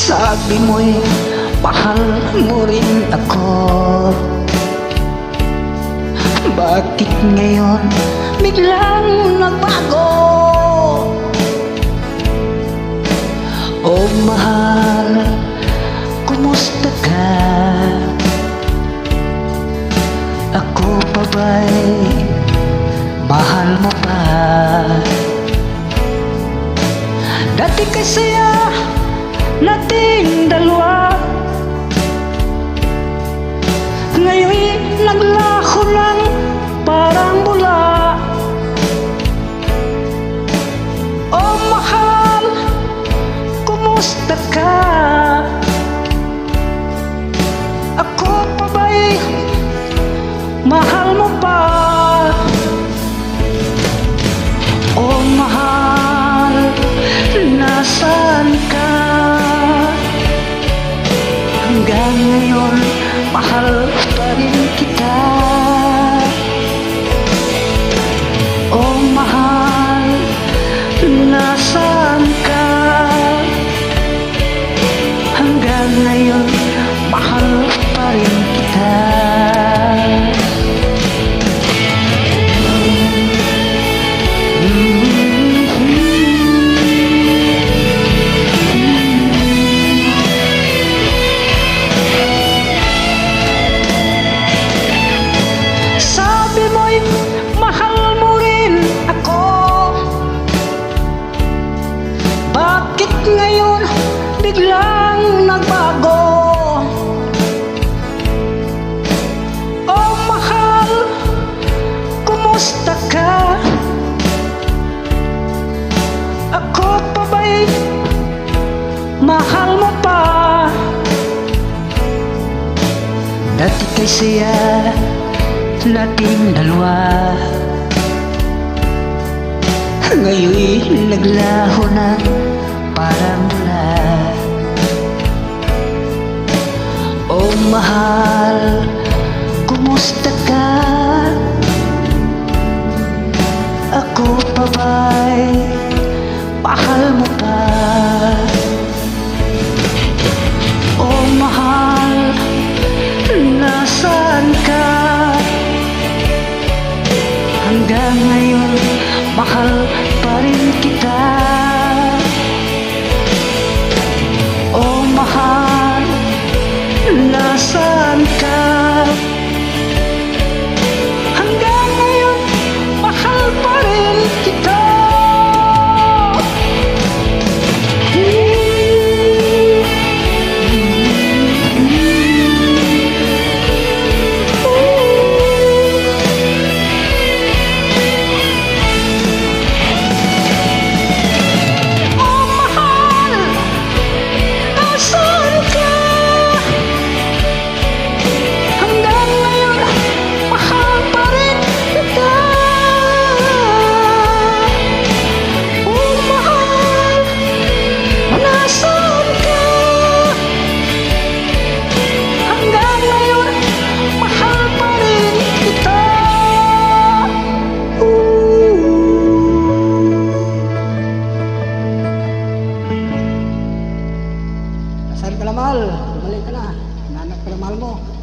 Sabi mo'y mahal mo rin ako. Bakit ngayon biglang nagbago? Oh mahal, kumusta ka? Ako pa ba'y mahal mo pa? Dati kay saya nating dalawa, ngayon'y naglaho lang parang bula. Oh mahal, kumusta ka? Ako pa ba'y mahal mo pa? Oh mahal, nasaan ka? Hanggang ngayon, mahal pa rin kita. Oh mahal, nasaan ka? Hanggang ngayon, mahal pa rin kita. Ngayon biglang nagbago? Oh mahal, kumusta ka? Ako pa ba'y mahal mo pa? Dati kay saya nating dalawa, ngayon'y naglaho na parang bula. Oh mahal, kumusta ka? Ako pa ba'y mahal mo pa? Oh mahal, nasaan ka? Hanggang ngayon, mahal pa rin kita. Mahal, nasaan ka? Hanggang ngayon, mahal pa rin kita. Saan ka na, mahal? Bumalik ka na. Nanap ka na, mahal mo.